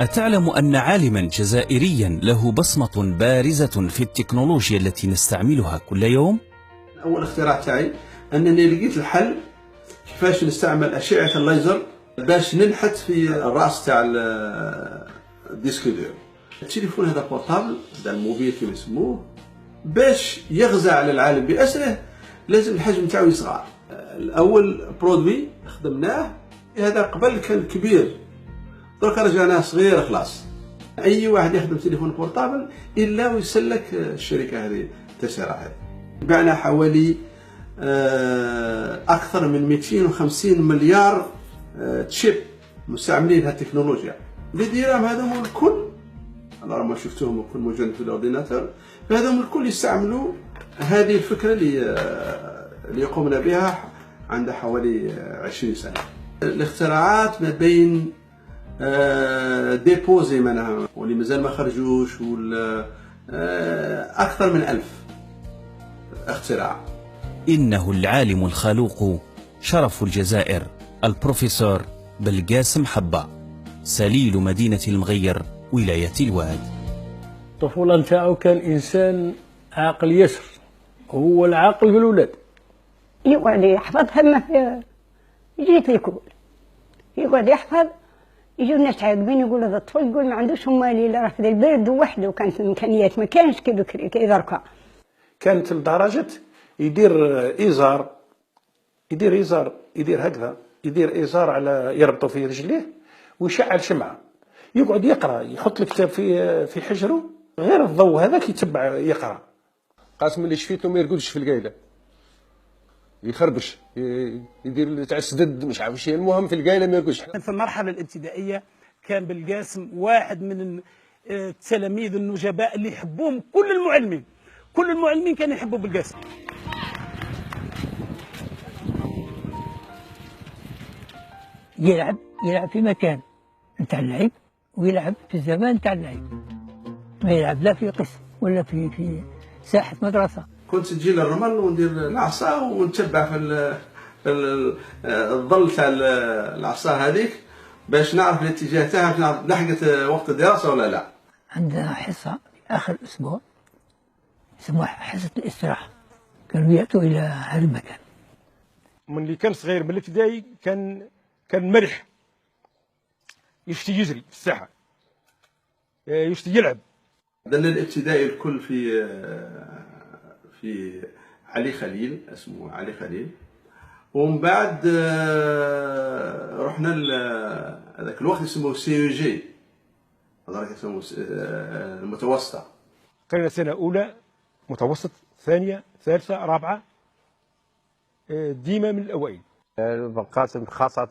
أتعلم أن عالما جزائريا له بصمة بارزة في التكنولوجيا التي نستعملها كل يوم؟ أول اختراع تاعي أنني لقيت الحل كيفاش نستعمل أشعة الليزر باش ننحت في الرأس تاع الديسك دور. التليفون هذا بورتابل، هذا الموبيل كما يسموه، باش يغزى على العالم بأسره لازم الحجم تاعو يصغر. الأول برودوي خدمناه هذا قبل كان كبير، درك رجعناه صغير خلاص. أي واحد يخدم تليفون بورتابل إلا ويسلك الشركة هذه تسرع هذه. بعنا حوالي أكثر من 250 مليار تشيب مستعملين هالتكنولوجيا. الديرام هذوم الكل أنا ما شفتهم الكل موجود في الأورديناتور، فهذوم الكل يستعملوا هذه الفكرة اللي قمنا بها عندها حوالي 20 سنة. الاختراعات ما بين ديبوزي منها واللي مازال ما خرجوش أكثر من 1000 اختراع. إنه العالم الخلوق شرف الجزائر البروفيسور بلقاسم حبة، سليل مدينة المغير ولاية الواد. الطفولة نتاعو كان إنسان عاقل يسر، هو العاقل في الولاد. يقعد يحفظ همه جيت يقول يقعد يحفظ، يجوا الناس عاقبين يقولوا هذا الطفل يقول ما عندوش مالي لا راه في البلد وحده، كانت الامكانيات ما كانش كي بكري كي دركا. كانت لدرجة يدير إزار يدير هكذا، يدير إزار على يربطه في رجليه ويشعل شمعة، يقعد يقرأ، يحط الكتاب في حجره، غير الضوء هذاك يتبع يقرأ. قاسم اللي شفيته ما يرقدش في القايله، يخربش يدير تاع السدد مش عارف شي، المهم في القايله ما يرقدش. في المرحله الابتدائيه كان بلقاسم واحد من التلاميذ النجباء اللي يحبوهم كل المعلمين كانوا يحبوا بلقاسم. يلعب في مكان نتاع اللعب، ويلعب في الزمان نتاع اللعب، ما يلعب لا في قسم ولا في ساحة مدرسة. كنت تجي للرمل وندير العصا ونتبع في الظل تاع العصا هذيك باش نعرف الاتجاه تاعها، باش نعرف لحقت وقت الدراسة ولا لا. عندنا حصة في آخر الأسبوع يسموها حصة الاستراحة، كانوا يأتوا إلى هذا المكان. من اللي كان صغير من الابتدائي كان مرح، يشتي يجري في الساحة، يشتي يلعب. درنا الابتدائي الكل في علي خليل، اسمه علي خليل، ومن بعد رحنا هذاك الوقت يسموه سي جي، هذاك يسموه المتوسطة. كان سنة أولى، متوسط، ثانية، ثالثة، رابعة، ديما من الأوائل. القاسم خاصة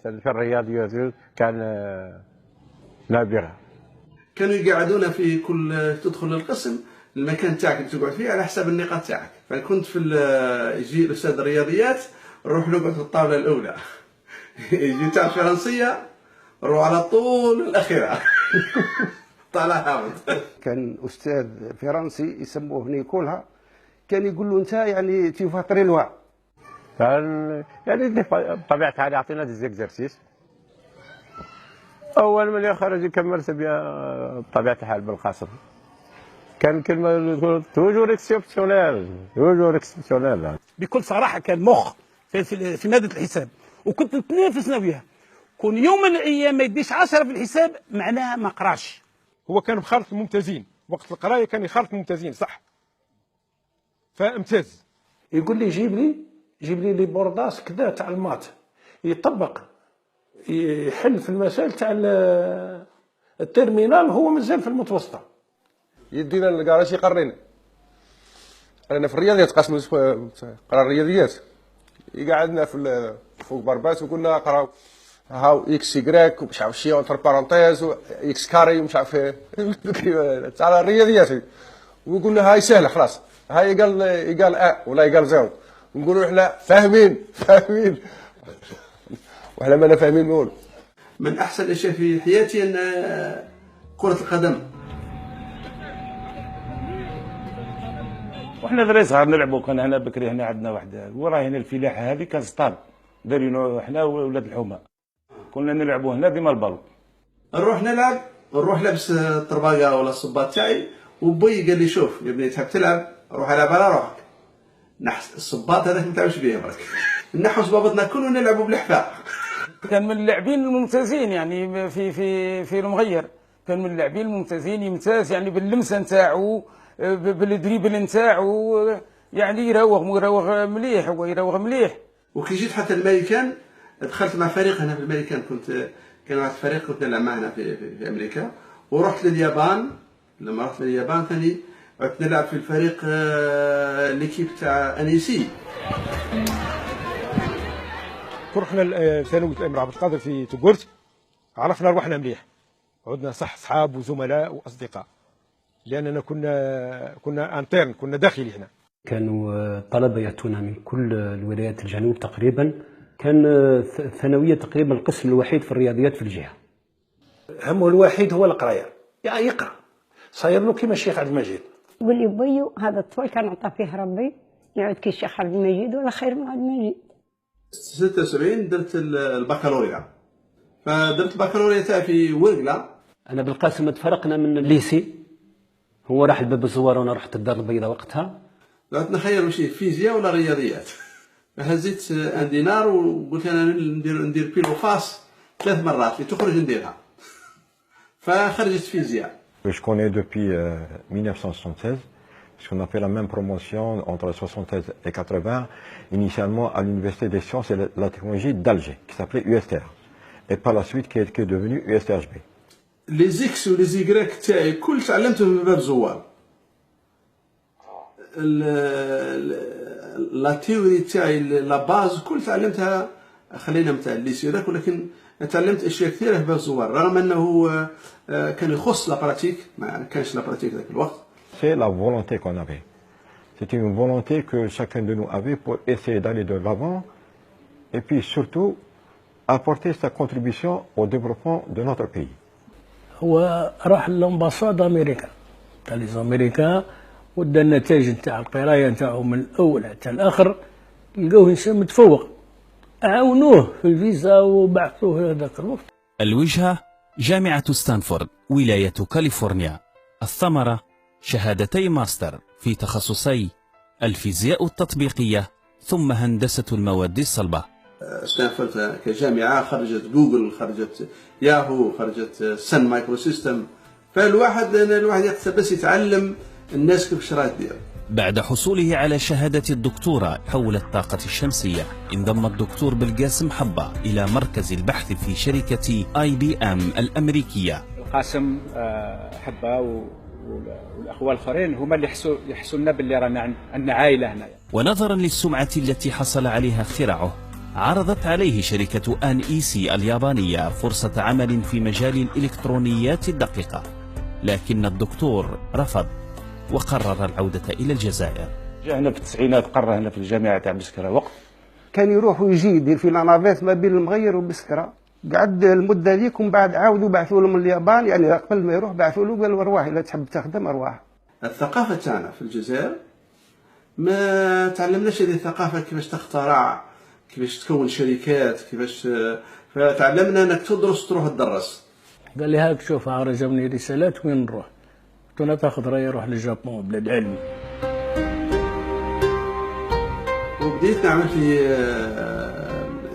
في الرياضيات كان نابغة. كانوا يقعدونا في كل تدخل القسم المكان تاعك اللي تقعد فيه على حساب النقاط تاعك، فكنت يجي الأستاذ الرياضيات نروح نقعد في الطاولة الأولى يجي تاع الفرنسية نروح على طول الأخيرة طالع هابط. كان أستاذ فرنسي يسموه نيكولها، كان يقول له أنت يعني تفطري الوعي. كان يعني بطبيعة الحال يعطينا ديزيكزارسيس، أول من يخرج يكمل بها بطبيعة الحال بالقاسم. كان كلمة تقول توجور اكسبسيونيل. بكل صراحه كان مخ في ماده الحساب، وكنت نتنافس انا وياه. كون يوم من الايام ما يديش 10 في الحساب معناها ما قراش. هو كان بخالط الممتازين، وقت القرايه كان يخالط الممتازين صح، فامتاز. يقول لي جيب لي بورداس كذا تاع المات، يطبق يحل في المسائل تاع الترمينال، هو مازال في المتوسطة. يدينا الكراش يقرينا. انا في الرياضيات قسم قرا الرياضيات، يقعدنا في فوق برباس وقلنا قراو هاو اكس يكراك ومش عارف شي اونتر بارونتيز واكس كاري ومش عارف تاع الرياضيات، وقلنا هاي سهله خلاص، هاي قال ولا قال زيرو، نقولوا احنا فاهمين واحنا ما فاهمين نقول. من احسن الاشياء في حياتي ان كرة القدم. وحنا دراري صغار نلعبوا، كان هنا بكري هنا عندنا واحد وراه هنا الفلاحه هذه كان سطال دايرينو حنا ولاد الحومه، كنا نلعبوا هنا ديما البالو. نروح نلعب، نروح لابس الطرباقه ولا الصباط تاعي، وبوي قال لي شوف يا بني تحب تلعب روح العب على روحك. نحس الصباط هذاك ما تلعبش بيه برك. نحو صبابطنا كل ونلعبوا بالحفاء. كان من اللاعبين الممتازين يعني في المغير، كان من اللاعبين الممتازين، يمتاز يعني باللمسه نتاعو، بالدريبل نتاعو، يعني يراوغ مليح، هو يراوغ مليح. وكي جيت حتى الميريكان دخلت مع فريق هنا في الميريكان، كان واحد الفريق كنت نلعب معه هنا في امريكا، ورحت لليابان. لما رحت لليابان ثاني عدت نلعب في الفريق ليكيب تاع انيسي. رحنا ثانوية الامير عبد القادر في توغورت، عرفنا روحنا مليح، عدنا صح صحاب وزملاء واصدقاء، لاننا كنا انترن، كنا داخلي هنا. كانوا طلبة يأتون من كل الولايات الجنوب تقريبا. كان الثانوية تقريبا القسم الوحيد في الرياضيات في الجهة. همه الوحيد هو القراية، يعني يقرأ، صاير له كيما الشيخ عبد المجيد. يقول لي بيو هذا الطفل كان عطى فيه ربي يعود كي الشيخ عبد المجيد ولا خير من عبد المجيد. 76 درت البكالوريا، فدرت البكالوريا تاعي في ورقلة. أنا بالقاسم تفرقنا من الليسي، هو راح الباب الزوار وأنا رحت الدار البيضاء وقتها. قعدت نخير واش فيزياء ولا رياضيات. هزيت ان دينار وقلت انا ندير بيلو خاص 3 مرات اللي تخرج نديرها، فخرجت فيزياء. Je connais depuis 1976, puisqu'on a fait la même promotion entre 76 et 80, initialement à l'Université des sciences et de la technologie d'Alger, qui s'appelait USTR, et par la suite qui est devenue USTHB. Les X ou les Y تاعي كل تعلمتهم في باب زوار. لا تيوري تاعي لا باز كل تعلمتها، خلينا نتاع الليسيو ذاك، ولكن تعلمت اشياء كثيره في باب الزوار، رغم انه كان يخص لا براتيك، ما كانش لا براتيك ذاك الوقت. C'est la volonté qu'on avait. C'était une volonté que chacun de nous avait pour essayer d'aller de l'avant et puis surtout apporter sa contribution au développement de notre pays. هو راح للامباساد امريكا تاع لي زاميريكان، ودا النتائج نتاع القرايه نتاعو من الاول حتى الاخر، لقوه انسان متفوق، عاونوه في الفيزا وبعثوه هذاك الوقت. الوجهة جامعة ستانفورد ولاية كاليفورنيا. الثمرة شهادتي ماستر في تخصصي الفيزياء التطبيقية ثم هندسة المواد الصلبة. ستانفورد كجامعة خرجت جوجل، خرجت ياهو، خرجت سن مايكرو سيستم، فالواحد يقدر بس يتعلم الناس كيف شرايط ديال. بعد حصوله على شهادة الدكتوراه حول الطاقة الشمسية، انضم الدكتور بالقاسم حبة إلى مركز البحث في شركة IBM الأمريكية. القاسم حبة والأخوة الآخرين هما اللي يحسوا لنا باللي رانا عندنا عائلة هنا. ونظرا للسمعة التي حصل عليها اختراعه، عرضت عليه شركة NEC اليابانية فرصة عمل في مجال الإلكترونيات الدقيقة، لكن الدكتور رفض وقرر العودة إلى الجزائر. جاء هنا في التسعينات، قرر هنا في الجامعة تاع بسكرة وقت. كان يروح ويجي يدير في لانافيت ما بين المغير وبسكرة، قعد المدة ذيك ومن بعد عاودوا بعثوا له من اليابان، يعني قبل ما يروح بعثوا له قالوا ارواح إذا تحب تخدم ارواح. الثقافة تاعنا في الجزائر ما تعلمناش هذه الثقافة، كيفاش تخترع، كيفاش تكون شركات، كيفاش، فتعلمنا انك تدرس تروح تدرس. قال لي هاك شوف رجبني رسالات وين نروح؟ قلت له تاخذ رايي روح للجابون بلاد علمي. وبديت نعمل في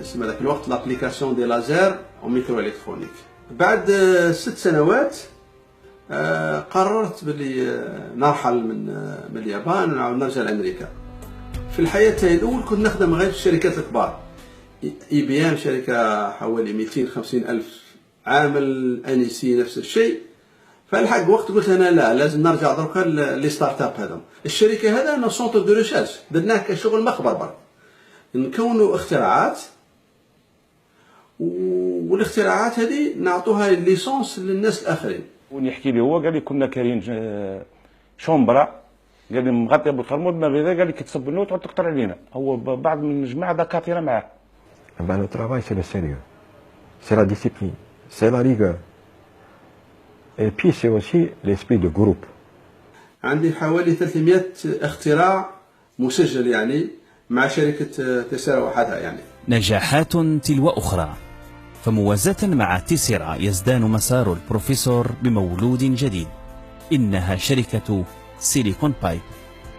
اسم هذاك الوقت لابليكاسيون دي لازير وميكرو الكترونيك. بعد 6 سنوات قررت باللي نرحل من اليابان ونعاود نرجع لامريكا. في الحياه تاعي الاول كنت نخدم غير في الشركات الكبار، IBM شركه حوالي 250,000 عامل، NEC نفس الشيء. فالحق وقت قلت انا لا، لازم نرجع دركا لي ستارت اب هذا. الشركه هذا انا سونتر دو ريشيرش، درناه كشغل مخبر برك، نكونوا اختراعات، والاختراعات هذه نعطوها ليسونس للناس الاخرين. ونحكي لي هو قال لي كنا كارين شومبرا، قال لي مغطيه بالقرمود، ما غير قال لي كي تصب النوت تعود تقطر علينا، هو بعض من الجماعه دكاتره معاه. Le travail c'est le sérieux, c'est la discipline, c'est la rigueur. Et puis c'est aussi l'esprit de groupe. عندي حوالي 300 اختراع مسجل يعني مع شركة تسارع وحدها يعني. نجاحات تلو أخرى، فموازاة مع تيسيرا يزدان مسار البروفيسور بمولود جديد، إنها شركة سيليكون بايب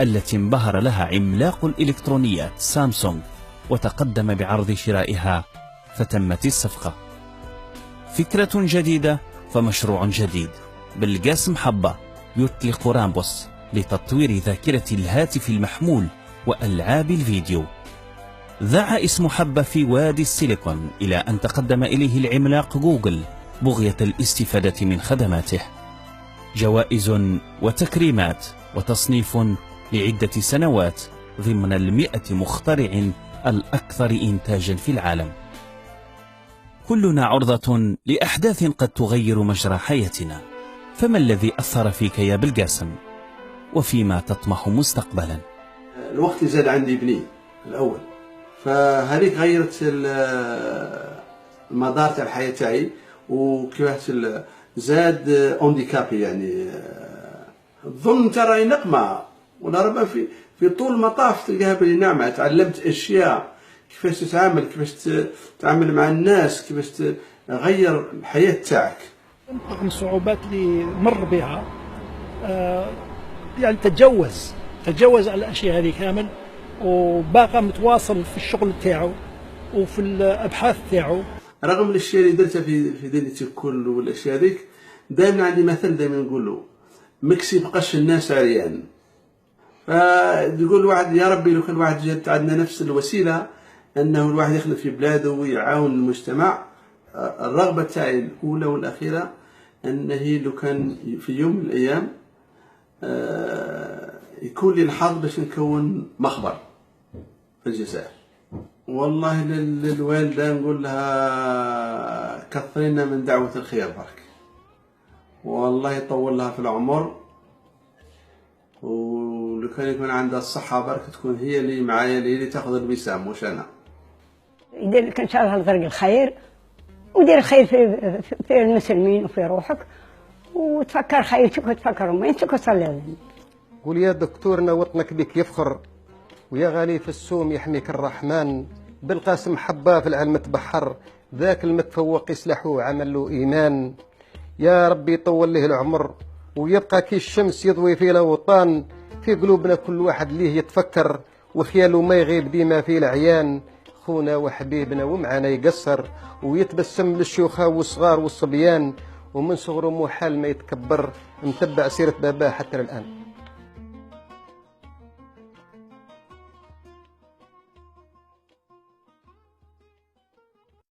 التي انبهر لها عملاق الإلكترونيات سامسونج وتقدم بعرض شرائها، فتمت الصفقة. فكرة جديدة فمشروع جديد. بالقاسم حبة يطلق رامبوس لتطوير ذاكرة الهاتف المحمول وألعاب الفيديو. ذاع اسم حبة في وادي السيليكون إلى أن تقدم إليه العملاق جوجل بغية الاستفادة من خدماته. جوائز وتكريمات وتصنيف لعدة سنوات ضمن 100 مخترع الأكثر إنتاجا في العالم. كلنا عرضة لأحداث قد تغير مجرى حياتنا، فما الذي أثر فيك يا بالقاسم؟ وفيما تطمح مستقبلا؟ الوقت اللي زاد عندي ابني الأول، فهذيك غيرت المدار تاع الحياة تاعي، وكيفاش زاد اونديكابي يعني تظن ترى نقمة، ولا ربما في طول المطاف تلقاها بلي نعمة. تعلمت أشياء كيفاش تتعامل، كيفاش تتعامل مع الناس، كيفاش تغير الحياة تاعك. رغم الصعوبات اللي مر بها يعني تجوز على الأشياء هذه كامل، وباقى متواصل في الشغل تاعو وفي الأبحاث تاعو. رغم الأشياء اللي درتها في دنيتي الكل والأشياء هذيك، دائما عندي مثل دائما نقول له: مكسي بقاش الناس عريان. فيقول الواحد يا ربي لو كان الواحد جات عندنا نفس الوسيلة، أنه الواحد يخدم في بلاده ويعاون المجتمع. الرغبة تاعي الأولى والأخيرة أنه لو كان في يوم من الأيام يكون لي الحظ باش نكون مخبر في الجزائر. والله للوالدة نقول لها كثرينا من دعوة الخير برك، والله يطول لها في العمر، ولو كان يكون عندها الصحة برك تكون هي اللي معايا، اللي تاخذ الوسام مش أنا. يدير لك إن شاء الله طريق الخير، ودير الخير في المسلمين وفي روحك، وتفكر خيرتك وتفكر أمتك وصلي. قول يا دكتورنا وطنك بك يفخر، ويا غالي في السوم يحميك الرحمن. بالقاسم حبة في العلم تبحر، ذاك المتفوق يسلحه عمل له إيمان. يا ربي يطول له العمر، ويبقى كي الشمس يضوي في الأوطان. في قلوبنا كل واحد ليه يتفكر، وخياله ما يغيب ديما في العيان. خونا وحبيبنا ومعانا يقصر، ويتبسم للشيوخة والصغار والصبيان. ومن صغره محال ما يتكبر، متبع سيرة باباه حتى الآن.